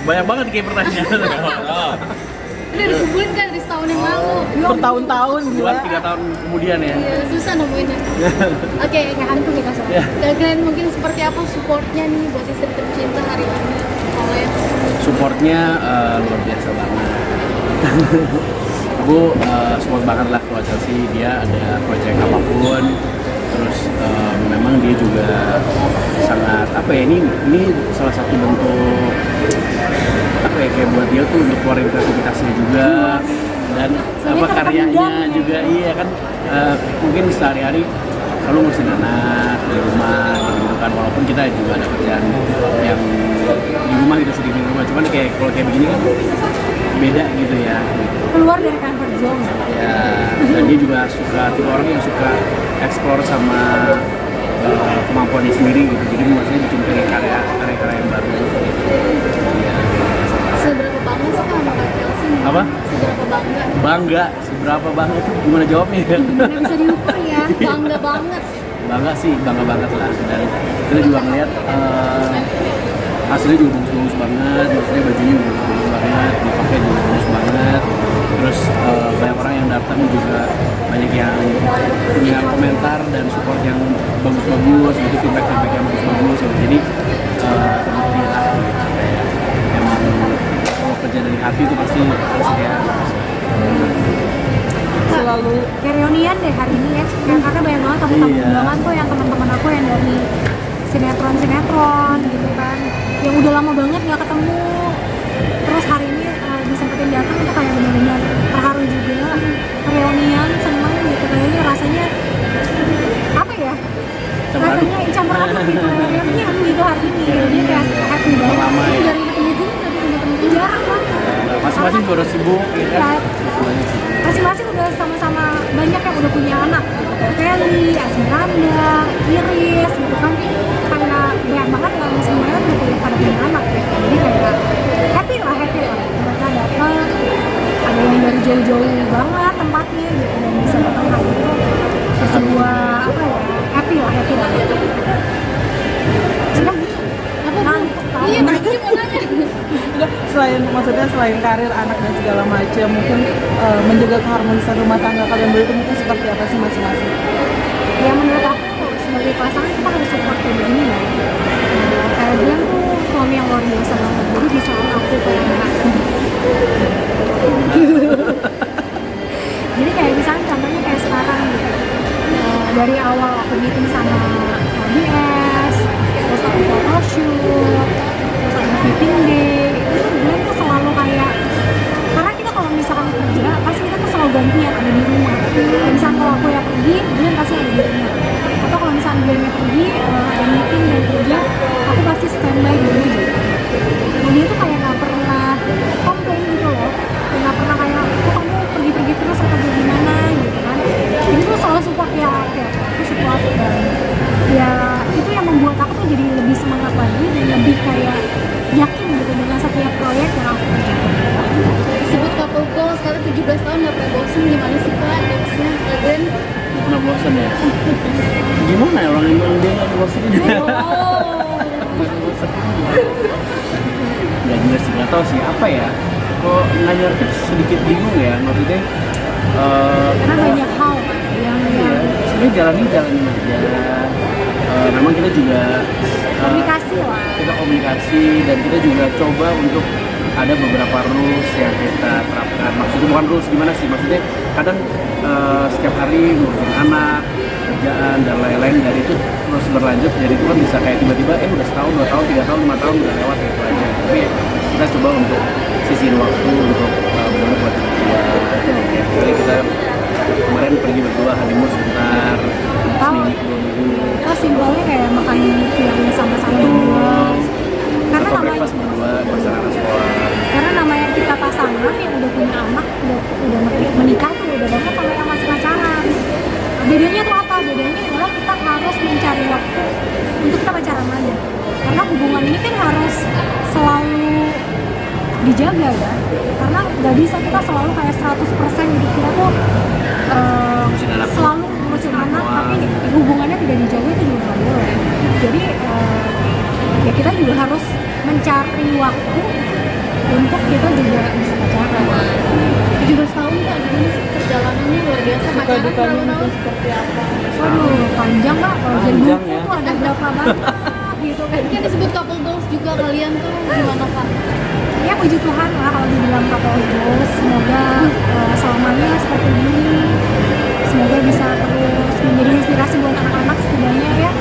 Banyak banget kayak pertanyaan. Udah dikumpulin kan dari setahun yang lalu. Bertahun-tahun Buat gila. 3 tahun kemudian ya. Iya, susah nemuinnya. Oke, aku nih kasih. Kalian mungkin seperti apa supportnya nih buat istri tercinta hari ini? Oleh Supportnya luar biasa banget. Aku support banget lah kalau Chelsea, dia ada project apapun. Terus memang dia juga sangat apa ya, ini salah satu bentuk apa ya, kayak buat dia tuh untuk keluarin kreativitasnya juga dan apa karyanya juga. Iya kan, mungkin sehari-hari selalu ngurusin anak di rumah gitu kan, walaupun kita juga ada kerjaan yang di rumah gitu, sedikit di rumah, cuman kayak kalau kayak begini kan beda gitu ya. keluar dari comfort zone. Ya, dan dia juga suka, tipe orang yang suka explore sama kemampuannya sendiri gitu, jadi maksudnya bikin karya yang baru. Seberapa bangga sih sama Kak Chelsea? Apa? Seberapa bangga? Seberapa bangga itu gimana jawabnya ya? Nggak bisa diukur ya, bangga banget. Bangga sih, bangga banget lah, dan kita juga ngeliat hasilnya juga bagus-bagus banget, maksudnya bajunya juga bagus banget, dipakai juga bagus banget. Terus banyak orang yang datang juga, banyak yang punya komentar dan support yang bagus-bagus, gitu, feedback yang bagus-bagus gitu. Jadi terbukti lah gitu, kayak emang kalau kerja dari hati itu pasti kayak selalu kayak reunian deh hari ini ya, karena banyak banget tamu-tamu undangan tuh yang teman-teman aku yang dari sinetron gitu kan, yang udah lama banget nggak ketemu, terus hari ini disempetin datang tuh kayak benar-benar terharu juga, reunian seneng gitu, kayaknya rasanya apa ya, rasanya campur aduk gitu, reunian gitu hari ini, jadi kayak happy banget. lama Ini ya. dari itu jarang banget. Masing-masing udah sibuk ya kan? Masing-masing udah sama-sama banyak yang udah punya anak, kayak Feli, Asmiranda, Iris gitu kan, kayak banyak banget yang semuanya udah pada punya anak ya, jadi kayak happy lah mereka datang, ada yang dari jauh-jauh banget tempatnya gitu, dan bisa datang hari itu sebuah apa ya, happy banget. Iya, tadi mau nanya. Selain karir, anak dan segala macam, mungkin menjaga keharmonisan rumah tangga kalian berdua itu mungkin seperti apa sih masing-masing? Ya menurut aku sebagai pasangan kita harus support kayak begini ya. Kayak Glenn tuh suami yang luar biasa banget, jadi di saat aku kayak jadi kayak misalnya contohnya kayak sekarang gitu, dari awal aku meeting sama BS, terus aku photoshoot, terus ada fitting day, itu Glenn tuh selalu kayak, karena kita kalau misalkan kerja pasti kita tuh selalu gantian ada di rumah. Kayak misalkan kalau aku yang pergi, Glenn pasti ada di rumah, atau kalau misalkan Glenn yang pergi ada meeting dan kerja, aku pasti standby di rumah gitu. Dan dia tuh kayak nggak pernah komplain gitu loh, nggak pernah kayak kok kamu pergi-pergi terus atau gimana gitu kan. Ini tuh selalu support ya, aku support, dan ya itu yang membuat aku tuh jadi lebih semangat lagi dan lebih kayak yakin gitu dengan setiap proyek yang aku kerjakan. Disebut couple goals, sekarang 17 tahun nggak pernah bosan, gimana sih Kak tipsnya? Kalian Pernah bosan ya? Gimana ya orang yang dia nggak bosan? Nggak juga sih, nggak tahu sih apa ya. Kok nanya tips sedikit bingung ya, maksudnya. Karena banyak hal yang Sebenarnya jalanin aja. Memang kita juga komunikasi lah. Kita komunikasi dan kita juga coba untuk ada beberapa rules yang kita terapkan. Maksudnya bukan rules gimana sih, maksudnya kadang setiap hari ngurusin anak, kerjaan dan lain-lain, dari itu terus berlanjut, jadi itu kan bisa kayak tiba-tiba udah setahun, 2 tahun, 3 tahun, 5 tahun udah lewat gitu aja. Tapi kita coba untuk sisihin waktu untuk benar-benar buat berdua. Jadi kita kemarin pergi berdua honeymoon sebentar, seminggu, 2 minggu. Oh, simpelnya kayak makan siangnya sama-sama berdua. Karena Atau namanya breakfast berdua pas anak sekolah. karena namanya kita pasangan yang udah punya anak, udah menikah tuh udah banget sama yang masih pacaran. Bedanya tuh apa? Bedanya adalah kita harus mencari waktu untuk kita pacaran aja. Karena hubungan ini kan harus selalu dijaga ya. Karena nggak bisa kita selalu kayak 100% jadi kita tuh Ngurusin anak. selalu waktu untuk kita juga bisa pacaran. 17 tahun Kak, gimana sih perjalanannya luar biasa, Suka pacaran dukanya berapa mungkin tahun? seperti apa? Waduh, panjang nggak? Kalau jadi Panjang buku ya. tuh ada berapa banyak gitu kan. Kan disebut couple goals juga, kalian tuh gimana Kak? Ya puji Tuhan lah kalau dibilang couple goals. Semoga selamanya seperti ini. Semoga bisa terus menjadi inspirasi buat anak-anak setidaknya ya.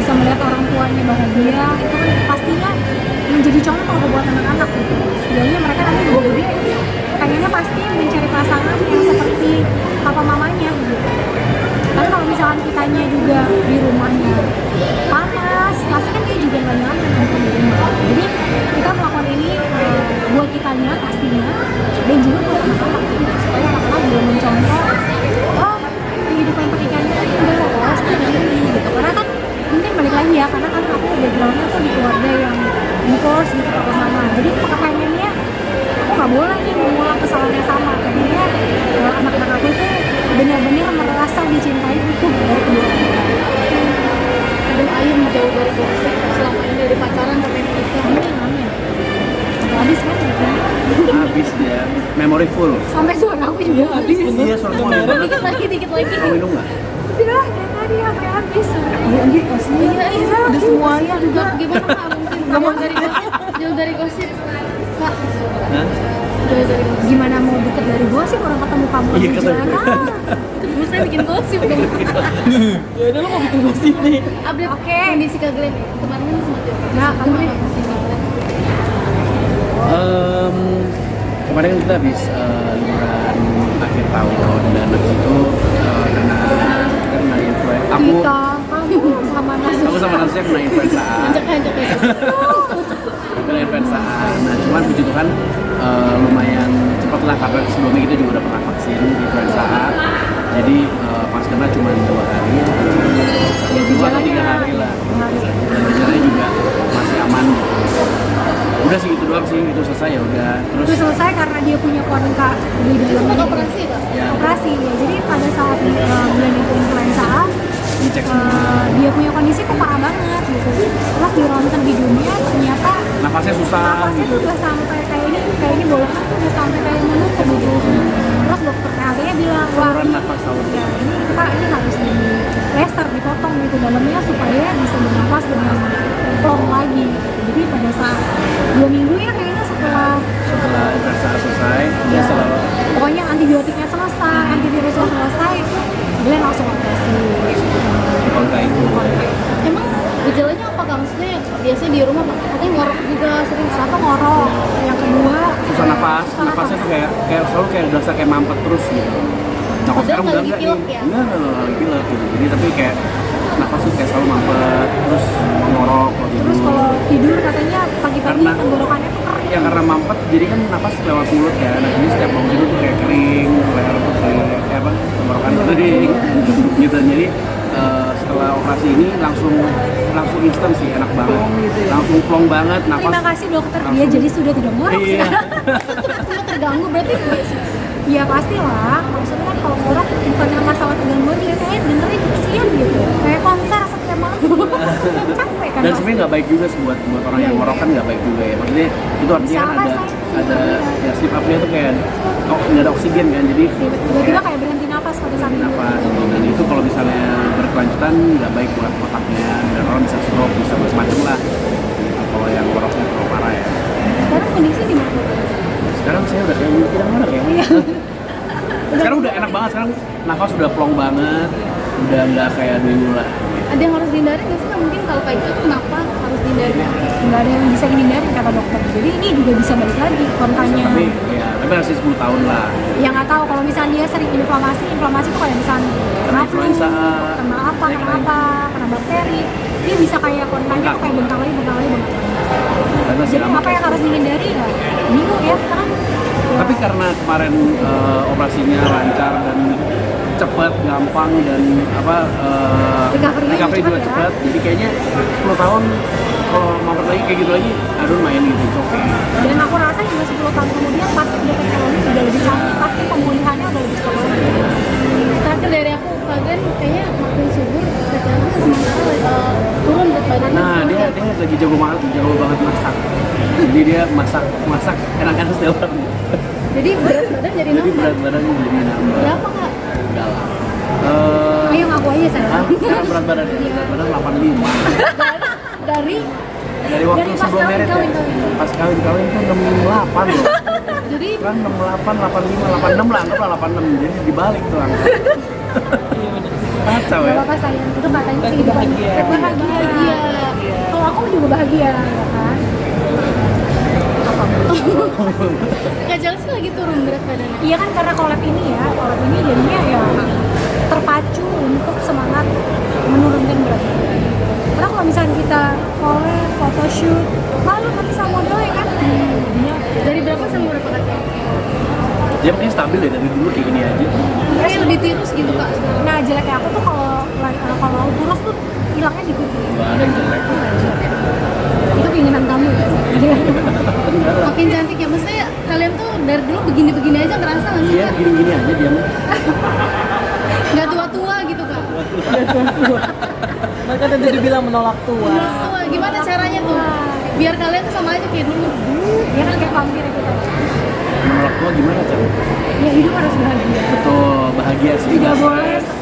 Bisa melihat orang tuanya bahagia. Itu kan pastinya menjadi contoh buat anak-anak gitu. Setidaknya mereka nanti juga gede pengennya pasti mencari pasangan yang seperti papa mamanya gitu. Karena kalau misalkan kitanya juga di rumahnya panas, pasti kan dia juga nggak nyaman untuk di rumah. Jadi kita melakukan ini buat kitanya pastinya, dan juga buat anak-anak gitu. Supaya anak-anak juga mencontoh, oh kehidupan pernikahan itu indah loh seperti ini gitu. Karena kan mungkin balik lagi ya, karena kan aku backgroundnya tuh di keluarga yang divorce gitu papa mama. Jadi kepengennya aku nggak boleh nih mengulang kesalahan yang sama. Pengennya anak-anak aku itu benar-benar merasa dicintai utuh dari kedua orang tua. Dan Ayu jauh dari gosip selama ini, dari pacaran sampai menikah. Amin, amin. Habis kan ya? Habis dia, memory full. Sampai suara aku juga habis. Iya, soalnya mau minum. Dikit lagi, dikit lagi. Mau minum nggak? Udah, dari tadi sampai habis. Lagi asli. Iya, Udah semuanya juga. Gimana Kak, mungkin jauh dari gosip, jauh dari gosip Kak, Hah? jauh dari gosip. Gimana mau deket dari gosip, orang ketemu kamu Iya, di ketemu. jalan. Terus saya bikin gosip dong. Ya udah lo mau bikin gosip nih. Update Oke. kondisi Kak Glenn kemarin kan sempat Ya, kamu deh. Kemarin kita habis liburan akhir tahun dan habis itu kena influenza. Kamu sama nasi. Aku sama Nasya kena influenza A. Anjak ya. Kena influenza A. Nah cuman puji Tuhan lumayan cepat lah karena sebelumnya kita juga udah pernah vaksin influenza A. Jadi pas kena cuma 2 hari. Ya, 2 atau 3 hari lah. Dan gejalanya juga masih aman gitu. Udah sih itu doang sih, itu selesai ya udah. Terus Itu selesai karena dia punya kontak di dalam Sempat operasi Kak? ya operasi ya. Jadi pada saat bulan itu influenza A, dicek semua. dia punya kondisi kok parah banget gitu. Terus di ronsen di dunia ternyata Nafasnya susah nafasnya gitu. tuh udah sampai kayak ini bolongan tuh udah sampai kayak menutup gitu. Terus dokter PHT-nya bilang, wah Saluran nafas saluran. ya ini Pak, ini harus di plester, dipotong gitu dalamnya supaya bisa bernafas dengan plong lagi. Jadi pada saat 2 minggu ya kayaknya setelah Influenza A selesai, dia ya, selalu pokoknya antibiotiknya selesai, antivirusnya selesai, dia langsung operasi. kontak itu. Emang gejalanya apa Kak? Maksudnya biasanya di rumah katanya ngorok juga sering. Satu ngorok, yang kedua Susah nafas, nafasnya tuh kayak selalu kayak berasa kayak mampet terus gitu. Nah kalau Padahal sekarang nggak udah lagi enggak nih, pilek ya? enggak lagi pilek gitu. Jadi tapi kayak nafas tuh kayak selalu mampet, terus ngorok kalau terus tidur. kalau tidur katanya pagi-pagi Karena- tenggorokannya tuh kering. Ya karena mampet, jadi kan nafas lewat mulut ya. Nah jadi setiap mau tidur tuh kayak kering, leher tuh kayak apa, tenggorokan kering gitu. Jadi setelah operasi ini langsung instan sih, enak banget. Langsung plong banget, nafas. Terima kasih dokter, dia langsung- jadi sudah tidak ngorok Iya. sekarang. Sempat terganggu berarti. Ya pastilah, maksudnya kan kalau ngorok bukan masalah terganggu, dia kayak dengerin kesian gitu. Kayak konser setiap malam. Capek kan. Dan Mas? sebenarnya nggak baik juga sih buat orang yang ngorok kan nggak baik juga ya. Maksudnya itu artinya kan Bisa ada ya sleep apnea tuh kayak nggak ada oksigen kan, jadi Tiba-tiba kayak berhenti nafas pada saat itu. nafas. Dan itu kalau misalnya berkelanjutan nggak baik buat otaknya dan orang bisa stroke, bisa macam-macam lah. Gitu, kalau yang ngoroknya terlalu parah ya. Sekarang kondisi gimana? Sekarang saya udah kayak tidak ngorok ya. Iya. Sekarang udah enak banget, sekarang nafas udah plong banget, udah nggak kayak dulu lah. Ada yang harus dihindari nggak sih Kak? Mungkin kalau kayak gitu kenapa harus dihindari? Nggak ada yang bisa dihindari kata dokter. Jadi ini juga bisa balik lagi kontannya. Tapi masih 10 tahun lah. Ya nggak tahu kalau misalnya dia sering inflamasi itu kayak misalnya Kena flu, influenza, kena apa, ya, kena bakteri, dia bisa kayak kontannya tuh kayak bentar lagi. Dan masih Jadi lama apa yang harus dihindari ya? Bingung ya sekarang. Tapi karena kemarin operasinya lancar dan cepat, gampang dan Recovery-nya recovery juga cepat ya. cepat, jadi kayaknya 10 tahun kalau mampet lagi kayak gitu lagi, aduh main gitu, it's okay. Dan aku rasa juga 10 tahun kemudian pasti udah teknologi udah lebih canggih, pasti pemulihannya udah lebih cepat lagi. Terakhir dari aku, Kak Glenn kayaknya makin subur, secara sementara turun berat badannya. Nah dia dia lagi jago banget masak. Jadi dia masak enak-enak setiap hari. Jadi berat badan jadi Jadi nambah. berat badan jadi nambah. Berapa kak? Enggak lah. Ayo ngaku aja saya. Sekarang berat badan ya? Berat badan 85. Dari Dari waktu Dari pas sebelum merit ya. kawin-kawin. Pas kawin tuh 68 loh. jadi Kan 68, 85, 86 lah, anggaplah 86. Jadi dibalik tuh angka. Kacau Gak ya. apa-apa sayang, itu katanya Lagi kehidupan bahagia. bahagia. Kalau aku juga bahagia, ya kan? Kak Chelsea lagi turun berat badannya. Iya kan karena collab ini jadinya ya terpacu untuk semangat menurunkan berat badan. Karena kalau misalnya kita collab, photoshoot, malu nanti sama model ya kan? Jadinya Dari berapa sampai berapa kak? Dia mungkin stabil ya dari dulu kayak gini aja. Kayak lebih tirus gitu kak sekarang. nah jeleknya aku tuh kalau terus tuh hilangnya di pipi. Gak ada yang jelek. Itu keinginan kamu ya? Makin cantik ya, maksudnya kalian tuh dari dulu begini-begini aja ngerasa nggak sih Iya, kak? gini-gini aja dia mah. Nggak tua-tua gitu kak? Mereka tadi dibilang menolak tua. Tua, gimana caranya tuh? Biar kalian tuh sama aja kayak dulu. Dia kan kayak vampir gitu. Menolak tua gimana, Cak? Ya hidup harus bahagia. Betul, bahagia sih.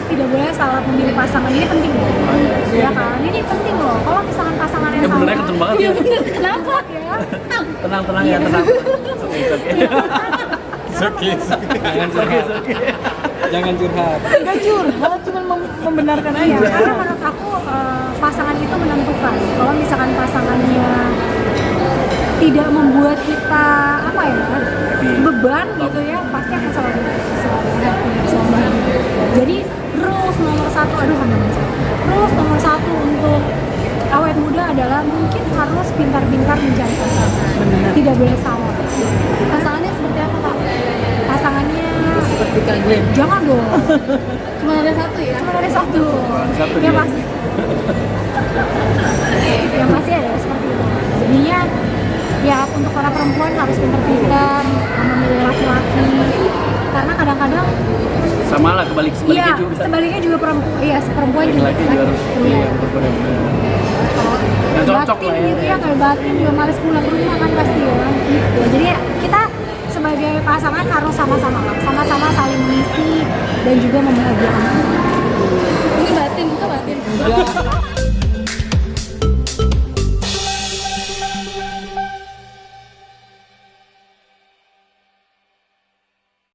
Tidak boleh salah memilih pasangan, ini penting loh. Oh, iya. Ya kan, ini penting loh. Kalau misalkan pasangan yang Ya salah, benernya kenceng banget ya. Kenapa? ya. Tenang ya, tenang. Oke. Jangan Oke. Jangan curhat. Enggak curhat, cuma membenarkan Iya, aja. karena menurut aku pasangan itu menentukan. Kalau misalkan pasangannya tidak membuat kita apa ya beban gitu ya, pasti akan selalu happy, selalu bahagia. Jadi rules nomor satu, rules nomor satu untuk awet muda adalah mungkin harus pintar-pintar mencari pasangan. Benar. Tidak boleh salah. Pasangannya seperti apa kak? Pasangannya Seperti Kak Glenn. jangan dong. Cuma ada satu ya? Cuma ada satu. Satu Ya dia. pasti. Ya pasti ada seperti itu. Jadinya ya untuk para perempuan harus pintar-pintar memilih laki-laki. Karena kadang-kadang Sama lah sebaliknya iya juga. sebaliknya juga perempuan. Iya perempuan juga. Laki-laki juga harus Iya. yang benar-benar. Yang cocok Batin lah ya. gitu ya, kayak batin juga males pulang ke rumah kan pasti ya. Gitu. Jadi ya, kita sebagai pasangan harus sama-sama saling mengisi dan juga membahagiakan. Ini batin, itu batin. Enggak.